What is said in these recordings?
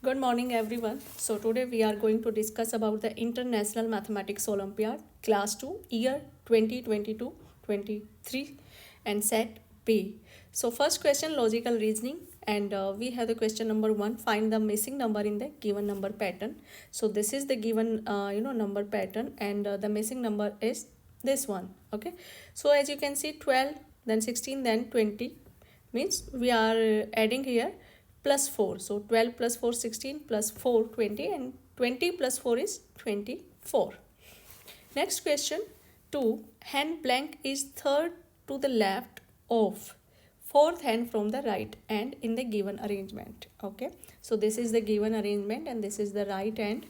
Good morning everyone. So today we are going to discuss about the International Mathematics Olympiad Class 2 year 2022-23 and set B. So first question logical reasoning and we have the question number 1, find the missing number in the given number pattern. So this is the given number pattern and the missing number is this one. Okay. So as you can see 12 then 16 then 20 means we are adding here plus 4. So 12 plus 4 16 plus 4 20 and 20 plus 4 is 24. Next question 2. Hand blank is third to the left of fourth hand from the right and in the given arrangement. Okay. So this is the given arrangement and this is the right hand.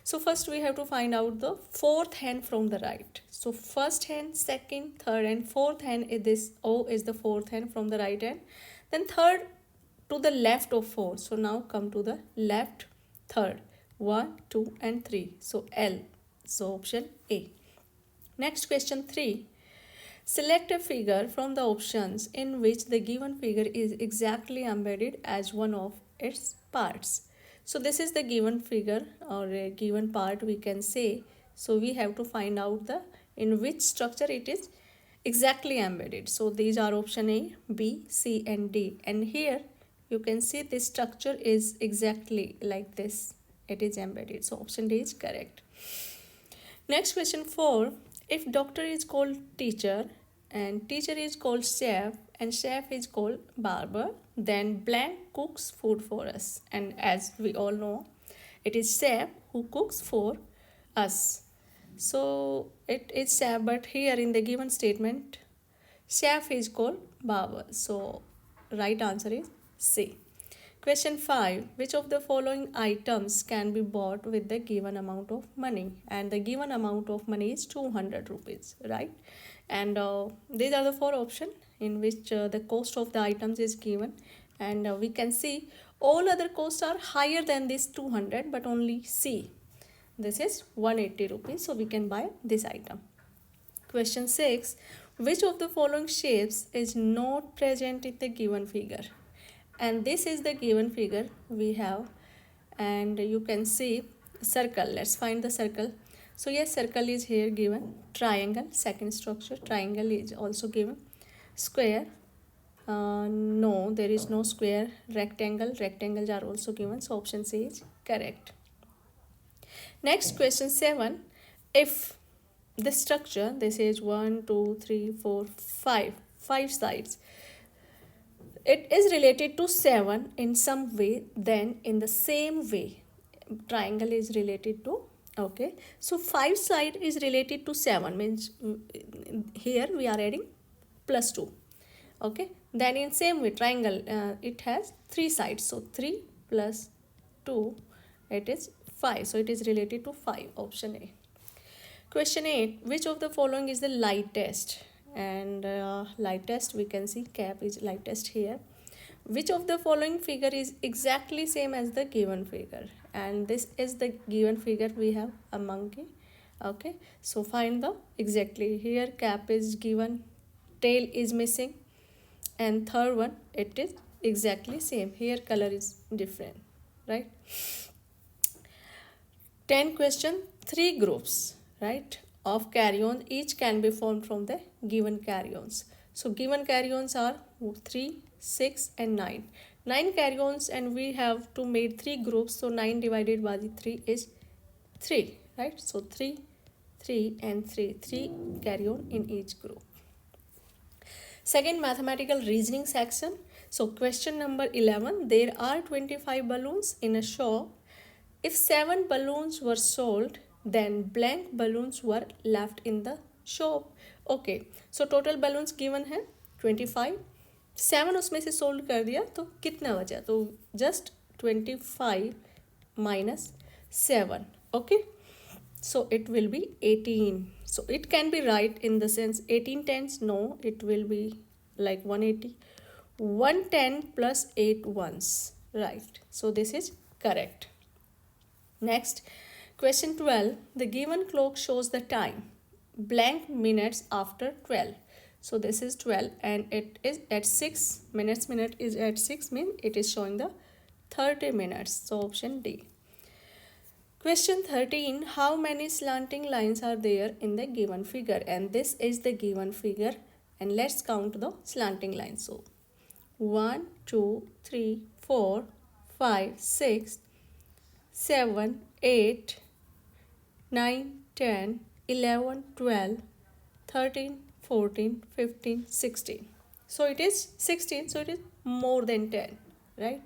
So first we have to find out the fourth hand from the right. So first hand, second, third and fourth hand is this O is the fourth hand from the right hand. Then third to the left of 4. So now come to the left third. 1, 2 and 3. So L. So option A. Next question 3. Select a figure from the options in which the given figure is exactly embedded as one of its parts. So this is the given figure or a given part we can say. So we have to find out the in which structure it is exactly embedded. So these are option A, B, C and D. And here you can see this structure is exactly like this. It is embedded. So option D is correct. Next question 4. If doctor is called teacher and teacher is called chef and chef is called barber, then blank cooks food for us. And as we all know, it is chef who cooks for us. So it is chef, but here in the given statement, chef is called barber. So right answer is C. Question 5. Which of the following items can be bought with the given amount of money? And the given amount of money is 200 rupees, right? And these are the 4 options in which the cost of the items is given. And we can see all other costs are higher than this 200, but only C. This is 180 rupees. So we can buy this item. Question 6. Which of the following shapes is not present in the given figure? And this is the given figure we have, and you can see circle. Let's find the circle. So yes, circle is here given. Triangle, second structure, triangle is also given. Square, no, there is no square. Rectangle, rectangles are also given. So option C is correct. Next question 7. If the structure, this is 1 2 3 4 5 sides, it is related to 7 in some way, then in the same way triangle is related to, okay, so 5 side is related to 7 means here we are adding plus 2, okay, then in same way triangle it has 3 sides, so 3 plus 2 it is 5, so it is related to 5, option A. Question 8. Which of the following is the lightest? And lightest, we can see cap is lightest here. Which of the following figure is exactly same as the given figure? And this is the given figure we have a monkey. Okay, so find the exactly. Here cap is given, tail is missing, and third one it is exactly same. Here color is different, right? 10 question, 3 groups, right, of carry-on. Each can be formed from the given carry-ons. So given carry-ons are 3, 6 and 9. 9 carry-ons and we have to make 3 groups. So 9 divided by the 3 is 3, right? So 3, 3 and 3. 3 carry-on in each group. Second mathematical reasoning section. So question number 11. There are 25 balloons in a shop. If 7 balloons were sold, then blank balloons were left in the shop. Okay, so total balloons given है 25. 7 उसमें से sold कर दिया तो कितना बचा? तो just 25 minus 7. Okay, so it will be 18. So it can be right in the sense 18 tens. No, it will be like 180. 110 plus 8 ones. Right. So this is correct. Next, question 12. The given clock shows the time blank minutes after 12. So this is 12 and it is at 6 minutes. Minute is at 6 means it is showing the 30 minutes. So option D. Question 13. How many slanting lines are there in the given figure? And this is the given figure. And let's count the slanting lines. So 1, 2, 3, 4, 5, 6, 7, 8, 9, 10, 11, 12, 13, 14, 15, 16. So it is 16. So it is more than 10. Right?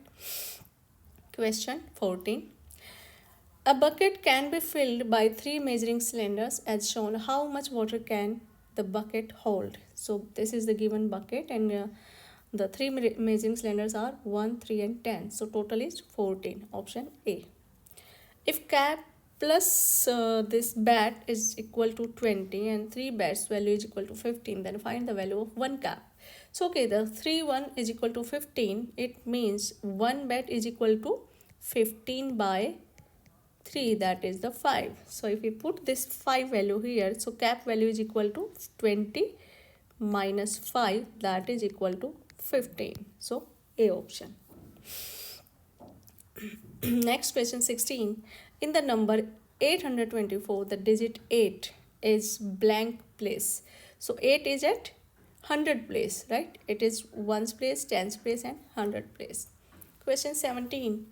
Question 14. A bucket can be filled by 3 measuring cylinders as shown. How much water can the bucket hold? So this is the given bucket, and the 3 measuring cylinders are 1, 3 and 10. So total is 14. Option A. If cap plus this bat is equal to 20 and 3 bats value is equal to 15, then find the value of 1 cap. So okay, the 1 is equal to 15. It means 1 bat is equal to 15 by 3, that is the 5. So if we put this 5 value here, so cap value is equal to 20 minus 5, that is equal to 15. So A option. Next question 16. In the number 824, the digit 8 is blank place. So 8 is at 100 place, right? It is 1's place, 10's place and 100 place. Question 17.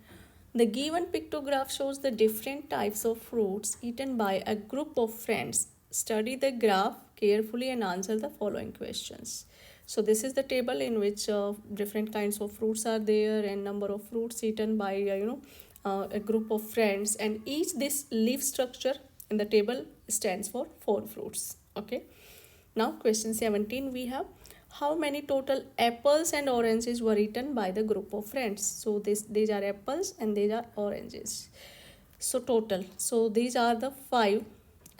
The given pictograph shows the different types of fruits eaten by a group of friends. Study the graph carefully and answer the following questions. So this is the table in which different kinds of fruits are there and number of fruits eaten by a group of friends, and each this leaf structure in the table stands for 4 fruits. Okay. Now question 17 we have, how many total apples and oranges were eaten by the group of friends? So these are apples and these are oranges. So total. So these are the 5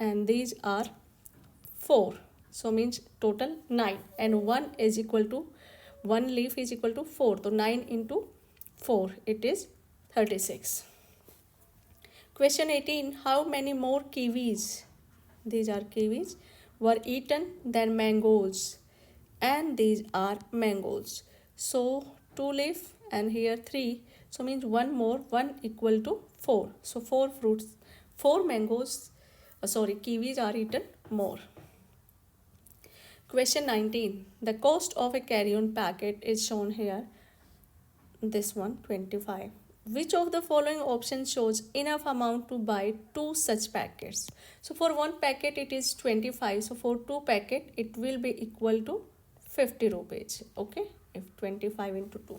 and these are 4. So means total 9, and 1 is equal to 1 leaf is equal to 4. So 9 into 4, it is 36. Question 18. How many more kiwis, these are kiwis, were eaten than mangoes? And these are mangoes. So 2 leaf and here 3. So means 1 more, 1 equal to 4. So 4 fruits, 4 mangoes, kiwis are eaten more. Question 19. The cost of a carry-on packet is shown here. This one, 25. Which of the following options shows enough amount to buy 2 such packets? So for 1 packet it is 25. So for 2 packet it will be equal to 50 rupees. Okay, if 25 into 2.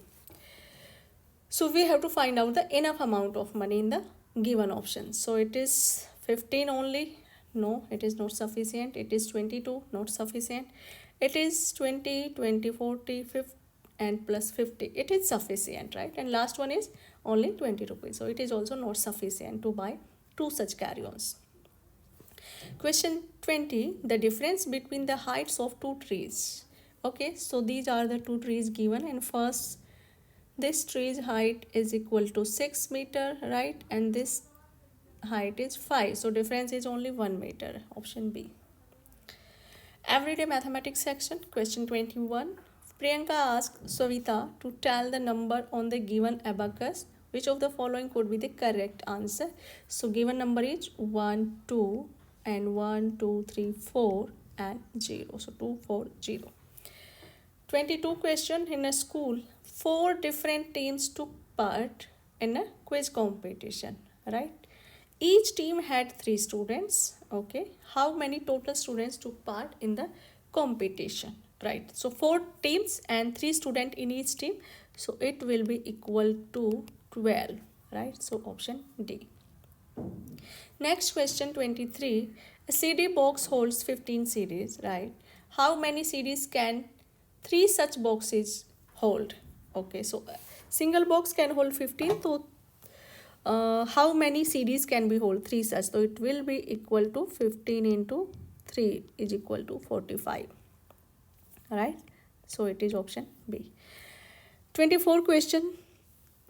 So we have to find out the enough amount of money in the given option. So it is 15 only. No, it is not sufficient. It is 22, not sufficient. It is 20, 20, 40, 50 and plus 50. It is sufficient, right? And last one is only 20 rupees. So it is also not sufficient to buy 2 such carry-ons. Question 20. The difference between the heights of 2 trees. Okay, so these are the 2 trees given, and first this tree's height is equal to 6 meter, right? And this height is 5. So difference is only 1 meter. Option B. Everyday mathematics section. Question 21. Priyanka asked Savita to tell the number on the given abacus. Which of the following could be the correct answer? So given number is 1, 2 and 1, 2, 3, 4 and 0. So 2, 4, 0. 22 question. In a school, 4 different teams took part in a quiz competition, right? Each team had 3 students. Okay, how many total students took part in the competition, right? So 4 teams and 3 students in each team, so it will be equal to 12, right? So option D. Next question 23. A CD box holds 15 CDs, right? How many CDs can 3 such boxes hold? Okay, so single box can hold 15. So how many CDs can be hold? 3 such. So it will be equal to 15 into 3 is equal to 45. Right? So it is option B. 24 question.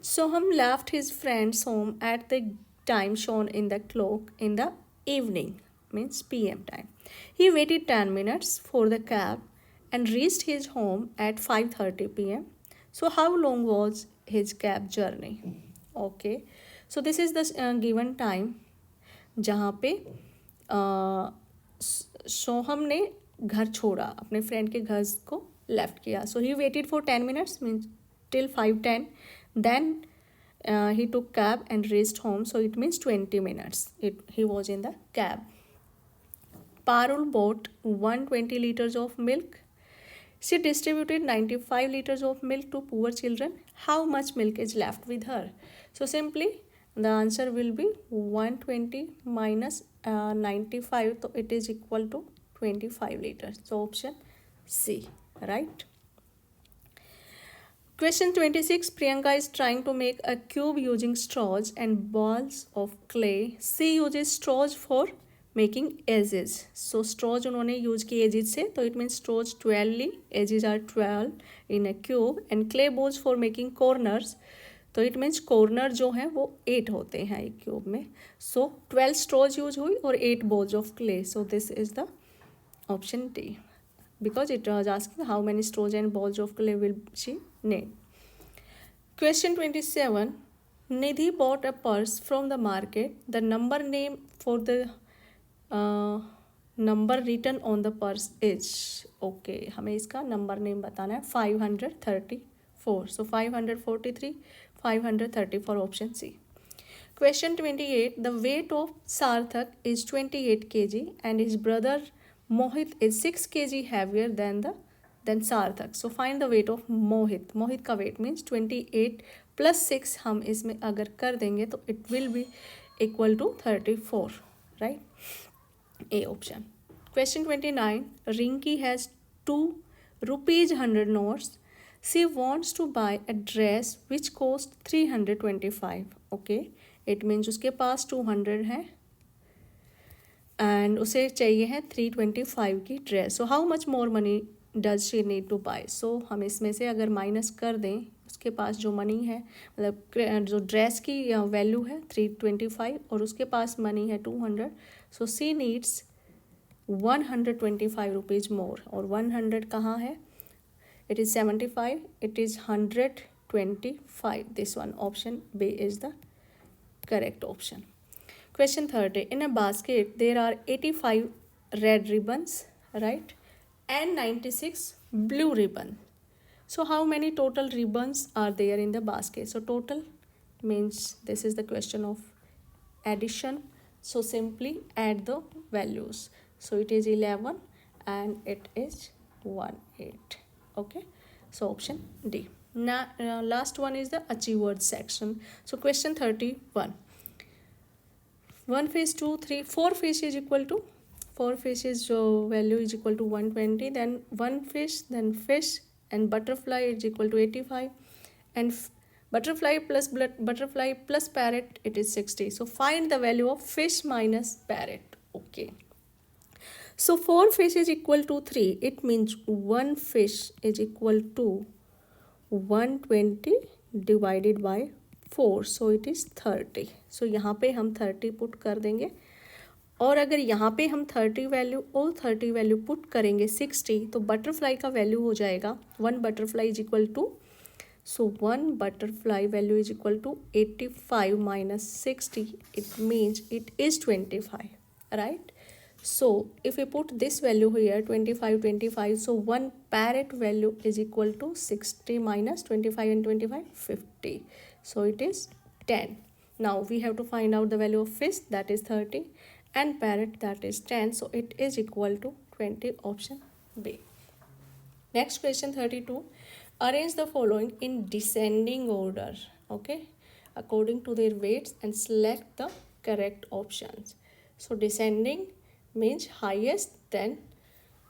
Soham left his friend's home at the time shown in the clock in the evening, means PM time. He waited 10 minutes for the cab and reached his home at 5:30 PM. So how long was his cab journey? Okay, so this is the given time जहाँ पे सोहम ने घर छोड़ा, अपने friend के घर को left किया. So he waited for 10 minutes, means till 5:10. Then he took cab and reached home, so it means 20 minutes he was in the cab. Parul bought 120 liters of milk. She distributed 95 liters of milk to poor children. How much milk is left with her? So simply the answer will be 120 minus 95, so it is equal to 25 liters. So option C, right? Question 26. Priyanka is trying to make a cube using straws and balls of clay. She uses straws for making edges. So straws उन्होंने use की edges से, तो it means straws 12, edges are 12 in a cube, and clay balls for making corners. तो it means corner जो है वो 8 होते हैं एक क्यूब में. सो 12 स्ट्रॉज यूज हुई और 8 balls of clay. So this is the option D, because it was asking how many straws and balls of clay will she need. Question 27. Nidhi bought a purse from the market. The number name for the number written on the purse is, okay, हमें इसका number name बताना है. 534. So 543, 534, option C. Question 28. The weight of Sarthak is 28 kg and his brother Mohit is 6 kg heavier than Sarthak. So find the weight of Mohit. Mohit का weight means 28 plus 6 हम इसमें अगर कर देंगे तो it will be equal to 34, right? A option. Question 29. Rinki has 2 rupees 100 notes. She wants to buy a dress which costs 325. Okay, it means उसके पास 200 है and उसे चाहिए है 325 की dress. So how much more money does she need to buy. So हम इसमें से अगर माइनस कर दें, उसके पास जो मनी है, मतलब जो ड्रेस की वैल्यू है 325 और उसके पास मनी है 200. So she needs 125 rupees more. और 100 कहाँ है? It is 75, it is 125. This one, option B is the correct option. Question 30. In a basket, there are 85 red ribbons, right? And 96 blue ribbons. So how many total ribbons are there in the basket? So total means this is the question of addition. So simply add the values. So it is 11 and it is 18. Okay. So option D. Now last one is the achievers section. So question 31. 1 fish, 2, 3, 4 fish is equal to 4 fishes value is equal to 120. Then 1 fish, then fish, and butterfly is equal to 85, and butterfly plus parrot, it is 60. So find the value of fish minus parrot. Okay, so 4 fish is equal to 3. It means 1 fish is equal to 120 divided by 4. So it is 30. सो यहाँ पे हम 30 put कर देंगे, और अगर यहाँ पे हम 30 वैल्यू और 30 वैल्यू पुट करेंगे 60, तो बटरफ्लाई का वैल्यू हो जाएगा 1 butterfly is equal to, so 1 butterfly value is equal to 85 minus 60. It means it is 25, right? So if we put this value here 25, so 1 parrot value is equal to 60 minus 25 and 25, 50. So it is 10. Now we have to find out the value of fish, that is 30, and parrot, that is 10. So it is equal to 20, option B. Next question 32. Arrange the following in descending order, okay, according to their weights, and select the correct options. So descending means highest, then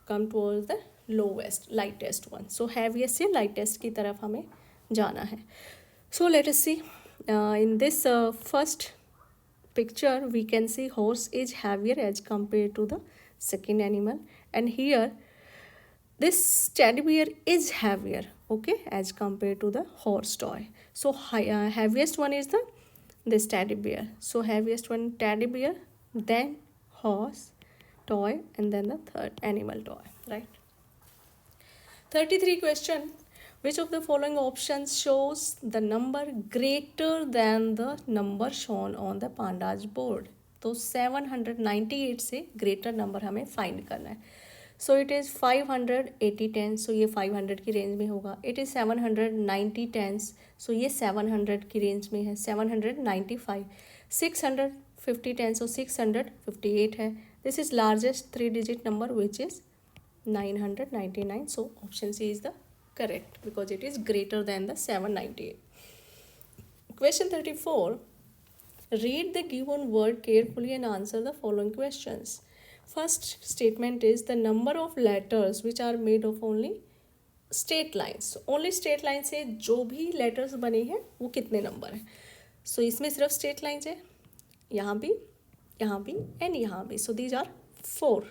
come towards the lowest, lightest one. So heaviest से lightest की तरफ हमें जाना है. So let us see. In this first picture we can see horse is heavier as compared to the second animal, and here this teddy bear is heavier, okay, as compared to the horse toy. So heaviest one is this teddy bear. So heaviest one teddy bear, then horse toy, and then the third animal toy, right? 33 question. Which of the following options shows the number greater than the number shown on the pandas board? तो 798 से greater number हमें find करना है. So it is 500 80 tense, सो ये 500 की range में होगा. It is 790 tense, सो ये 700 की रेंज में है. 795 650 टेंस, सो 658 है. This is largest 3 digit number which is 999. So option C is the correct because it is greater than the 798. Question 34. Read the given word carefully and answer the following questions. First statement is the number of letters which are made of only straight lines. So only straight line से जो भी letters बने हैं वो कितने number हैं. So इसमें सिर्फ straight lines है, यहाँ भी and यहाँ भी. So these are 4,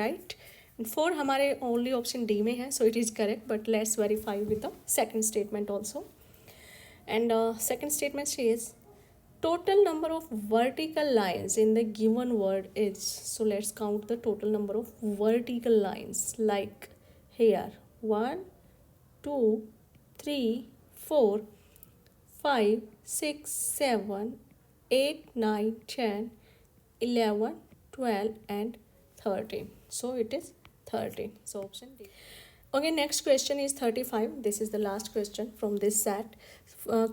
right? 4 हमारे ओनली ऑप्शन डी में है, so it is correct. But let's verify with the second statement also. And second statement is total number of vertical lines in the given word is, so let's count the total number of vertical lines like here 1 2 3 4 5 6 7 8 9 10 11 12 and 13. So it is 13. So option D. Okay, next question is 35. This is the last question from this set.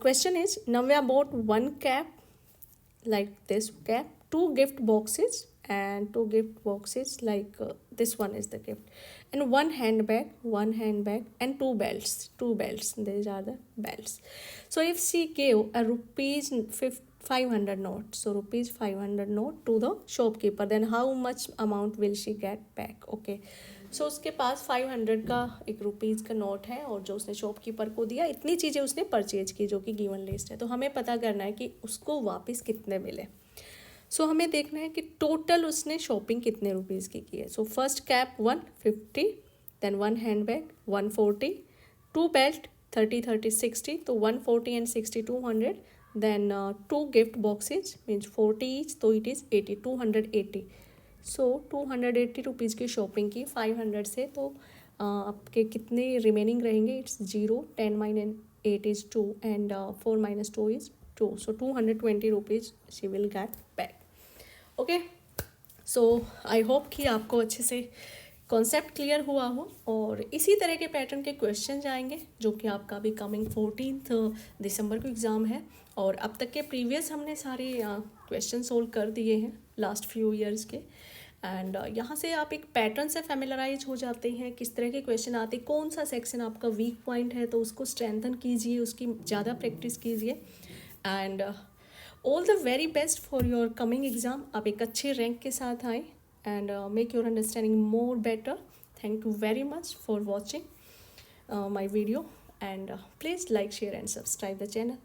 Question is Navya bought one cap like this cap, 2 gift boxes and 2 gift boxes like this one is the gift, and one handbag and 2 belts. These are the belts. So if she gave a rupees 500 note, so rupees 500 note to the shopkeeper, then how much amount will she get back? Okay, सो उसके पास 500 का एक rupees का note है और जो उसने shopkeeper को दिया, इतनी चीज़ें उसने परचेज की जो कि गिवन लिस्ट है. तो हमें पता करना है कि उसको वापस कितने मिले. सो हमें देखना है कि टोटल उसने शॉपिंग कितने रुपीज़ की है. So first cap 150, then one handbag 140, 2 belt 30 30 60, तो 140 and 60 200, then 2 gift boxes means 40 each, तो इट इज़ 80 280. सो 280 रुपीज़ की शॉपिंग की 500 से, तो आपके कितने रिमेनिंग रहेंगे? It's 0, 10 minus 8 is 2 and 4 minus 2 is 2. So 220 rupees she will get back. Okay, so I hope कि आपको अच्छे से कॉन्सेप्ट क्लियर हुआ हो और इसी तरह के पैटर्न के क्वेश्चन आएंगे जो कि आपका भी कमिंग 14 दिसंबर को एग्ज़ाम है. और अब तक के प्रीवियस हमने सारे क्वेश्चन सोल्व कर दिए हैं लास्ट फ्यू ईयर्स के. एंड यहाँ से आप एक पैटर्न से फेमिलराइज हो जाते हैं, किस तरह के क्वेश्चन आते हैं, कौन सा सेक्शन आपका वीक पॉइंट है, तो उसको स्ट्रेंथन कीजिए, उसकी ज़्यादा प्रैक्टिस कीजिए. And all the very best for your coming exam. आप एक अच्छे रैंक के साथ आए and make your understanding more better. Thank you very much for watching my video and please like share and subscribe the channel.